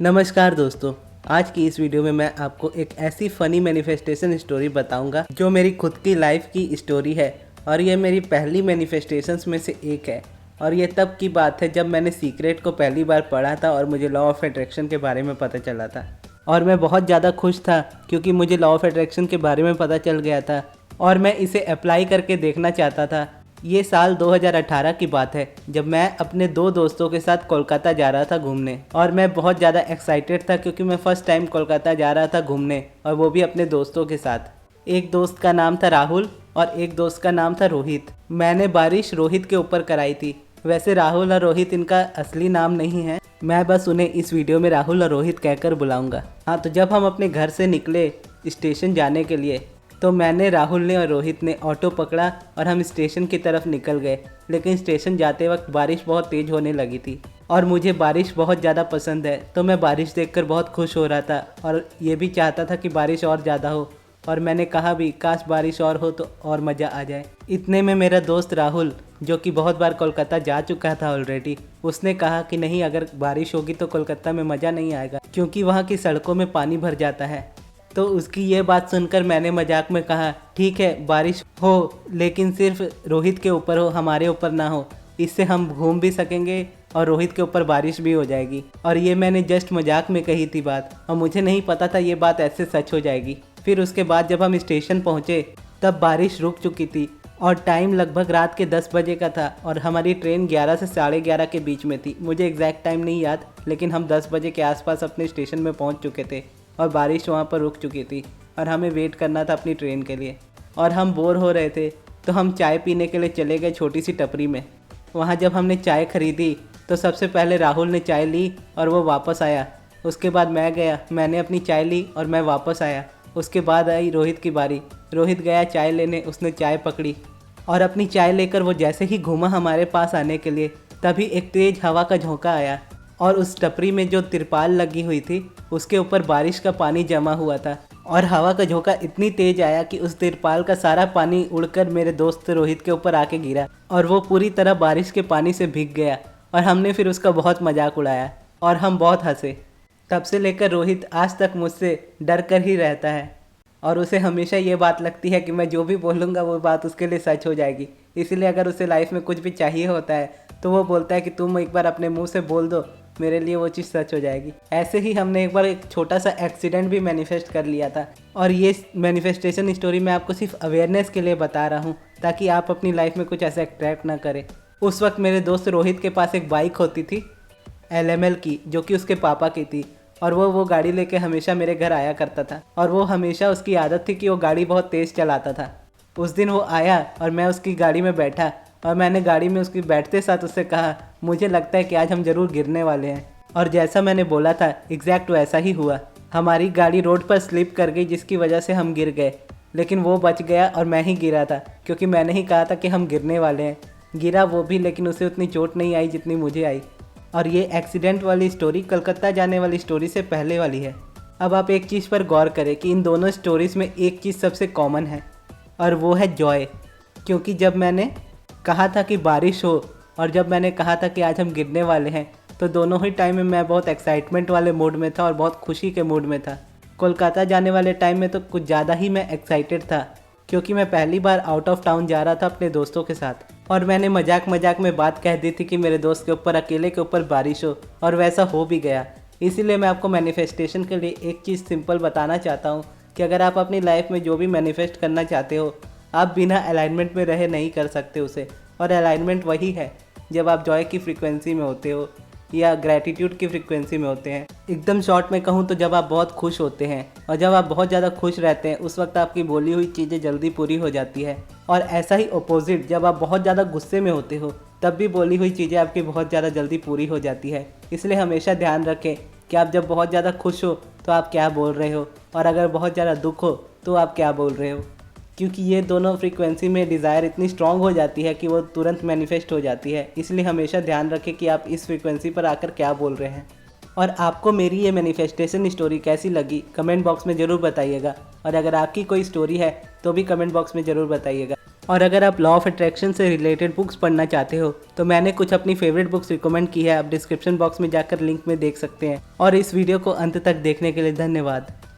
नमस्कार दोस्तों। आज की इस वीडियो में मैं आपको एक ऐसी फ़नी मैनिफेस्टेशन स्टोरी बताऊंगा जो मेरी खुद की लाइफ की स्टोरी है और ये मेरी पहली मैनिफेस्टेशंस में से एक है। और ये तब की बात है जब मैंने सीक्रेट को पहली बार पढ़ा था और मुझे लॉ ऑफ अट्रैक्शन के बारे में पता चला था। और मैं बहुत ज़्यादा खुश था क्योंकि मुझे लॉ ऑफ अट्रैक्शन के बारे में पता चल गया था और मैं इसे अप्लाई करके देखना चाहता था। ये साल 2018 की बात है जब मैं अपने दो दोस्तों के साथ कोलकाता जा रहा था घूमने। और मैं बहुत ज़्यादा एक्साइटेड था क्योंकि मैं फ़र्स्ट टाइम कोलकाता जा रहा था घूमने, और वो भी अपने दोस्तों के साथ। एक दोस्त का नाम था राहुल और एक दोस्त का नाम था रोहित। मैंने बारिश रोहित के ऊपर कराई थी। वैसे राहुल और रोहित इनका असली नाम नहीं है, मैं बस उन्हें इस वीडियो में राहुल और रोहित कहकर बुलाऊंगा। हाँ, तो जब हम अपने घर से निकले स्टेशन जाने के लिए तो मैंने, राहुल ने और रोहित ने ऑटो पकड़ा और हम स्टेशन की तरफ निकल गए। लेकिन स्टेशन जाते वक्त बारिश बहुत तेज़ होने लगी थी और मुझे बारिश बहुत ज़्यादा पसंद है, तो मैं बारिश देखकर बहुत खुश हो रहा था और ये भी चाहता था कि बारिश और ज़्यादा हो। और मैंने कहा भी, काश बारिश और हो तो और मज़ा आ जाए। इतने में मेरा दोस्त राहुल, जो कि बहुत बार कोलकाता जा चुका था ऑलरेडी, उसने कहा कि नहीं, अगर बारिश होगी तो कोलकाता में मज़ा नहीं आएगा क्योंकि वहाँ की सड़कों में पानी भर जाता है। तो उसकी ये बात सुनकर मैंने मजाक में कहा, ठीक है बारिश हो लेकिन सिर्फ रोहित के ऊपर हो, हमारे ऊपर ना हो, इससे हम घूम भी सकेंगे और रोहित के ऊपर बारिश भी हो जाएगी। और ये मैंने जस्ट मजाक में कही थी बात, और मुझे नहीं पता था ये बात ऐसे सच हो जाएगी। फिर उसके बाद जब हम स्टेशन पहुँचे तब बारिश रुक चुकी थी और टाइम लगभग रात के 10 बजे का था और हमारी ट्रेन 11 से 11:30 के बीच में थी। मुझे एग्जैक्ट टाइम नहीं याद, लेकिन हम 10 बजे के आसपास अपने स्टेशन में पहुंच चुके थे और बारिश वहां पर रुक चुकी थी और हमें वेट करना था अपनी ट्रेन के लिए। और हम बोर हो रहे थे तो हम चाय पीने के लिए चले गए छोटी सी टपरी में। वहाँ जब हमने चाय खरीदी तो सबसे पहले राहुल ने चाय ली और वो वापस आया। उसके बाद मैं गया, मैंने अपनी चाय ली और मैं वापस आया। उसके बाद आई रोहित की बारी। रोहित गया चाय लेने, उसने चाय पकड़ी और अपनी चाय लेकर वो जैसे ही घूमा हमारे पास आने के लिए, तभी एक तेज़ हवा का झोंका आया और उस टपरी में जो तिरपाल लगी हुई थी उसके ऊपर बारिश का पानी जमा हुआ था। और हवा का झोंका इतनी तेज आया कि उस तिरपाल का सारा पानी उड़कर मेरे दोस्त रोहित के ऊपर आके गिरा और वो पूरी तरह बारिश के पानी से भीग गया। और हमने फिर उसका बहुत मजाक उड़ाया और हम बहुत हंसे। तब से लेकर रोहित आज तक मुझसे डर कर ही रहता है और उसे हमेशा ये बात लगती है कि मैं जो भी बोलूँगा वो बात उसके लिए सच हो जाएगी। इसलिए अगर उसे लाइफ में कुछ भी चाहिए होता है तो वो बोलता है कि तुम एक बार अपने मुंह से बोल दो, मेरे लिए वो चीज़ सच हो जाएगी। ऐसे ही हमने एक बार एक छोटा सा एक्सीडेंट भी मैनिफेस्ट कर लिया था। और ये मैनिफेस्टेशन स्टोरी मैं आपको सिर्फ अवेयरनेस के लिए बता रहा हूँ ताकि आप अपनी लाइफ में कुछ ऐसा अट्रैक्ट ना करें। उस वक्त मेरे दोस्त रोहित के पास एक बाइक होती थी LML की, जो कि उसके पापा की थी, और वो गाड़ी लेके हमेशा मेरे घर आया करता था। और वो हमेशा, उसकी आदत थी कि वो गाड़ी बहुत तेज़ चलाता था। उस दिन वो आया और मैं उसकी गाड़ी में बैठा और मैंने गाड़ी में उसकी बैठते साथ उससे कहा, मुझे लगता है कि आज हम ज़रूर गिरने वाले हैं। और जैसा मैंने बोला था एग्जैक्ट वैसा ही हुआ। हमारी गाड़ी रोड पर स्लिप कर गई जिसकी वजह से हम गिर गए, लेकिन वो बच गया और मैं ही गिरा था क्योंकि मैंने ही कहा था कि हम गिरने वाले हैं। गिरा वो भी, लेकिन उसे उतनी चोट नहीं आई जितनी मुझे आई। और ये एक्सीडेंट वाली स्टोरी कलकत्ता जाने वाली स्टोरी से पहले वाली है। अब आप एक चीज़ पर गौर करें कि इन दोनों स्टोरीज़ में एक चीज़ सबसे कॉमन है और वो है जॉय। क्योंकि जब मैंने कहा था कि बारिश हो और जब मैंने कहा था कि आज हम गिरने वाले हैं, तो दोनों ही टाइम में मैं बहुत एक्साइटमेंट वाले मूड में था और बहुत खुशी के मूड में था। कोलकाता जाने वाले टाइम में तो कुछ ज़्यादा ही मैं एक्साइटेड था क्योंकि मैं पहली बार आउट ऑफ टाउन जा रहा था अपने दोस्तों के साथ। और मैंने मजाक मजाक में बात कह दी थी कि मेरे दोस्त के ऊपर, अकेले के ऊपर बारिश हो, और वैसा हो भी गया। इसीलिए मैं आपको मैनिफेस्टेशन के लिए एक चीज़ सिंपल बताना चाहता हूँ कि अगर आप अपनी लाइफ में जो भी मैनिफेस्ट करना चाहते हो, आप बिना अलाइनमेंट में रहे नहीं कर सकते उसे। और अलाइनमेंट वही है जब आप जॉय की फ्रीक्वेंसी में होते हो या ग्रैटिट्यूड की फ्रीक्वेंसी में होते हैं। एकदम शॉर्ट में कहूँ तो जब आप बहुत खुश होते हैं, और जब आप बहुत ज़्यादा खुश रहते हैं उस वक्त आपकी बोली हुई चीज़ें जल्दी पूरी हो जाती है। और ऐसा ही अपोजिट, जब आप बहुत ज़्यादा गुस्से में होते हो तब भी बोली हुई चीज़ें आपकी बहुत ज़्यादा जल्दी पूरी हो जाती है। इसलिए हमेशा ध्यान रखें कि आप जब बहुत ज़्यादा खुश हो तो आप क्या बोल रहे हो, और अगर बहुत ज़्यादा दुख हो तो आप क्या बोल रहे हो। क्योंकि ये दोनों फ्रीक्वेंसी में डिज़ायर इतनी स्ट्रांग हो जाती है कि वो तुरंत मैनिफेस्ट हो जाती है। इसलिए हमेशा ध्यान रखें कि आप इस फ्रीक्वेंसी पर आकर क्या बोल रहे हैं। और आपको मेरी ये मैनिफेस्टेशन स्टोरी कैसी लगी कमेंट बॉक्स में ज़रूर बताइएगा। और अगर आपकी कोई स्टोरी है तो भी कमेंट बॉक्स में ज़रूर बताइएगा। और अगर आप लॉ ऑफ अट्रैक्शन से रिलेटेड बुक्स पढ़ना चाहते हो तो मैंने कुछ अपनी फेवरेट बुक्स रिकमेंड की है, आप डिस्क्रिप्शन बॉक्स में जाकर लिंक में देख सकते हैं। और इस वीडियो को अंत तक देखने के लिए धन्यवाद।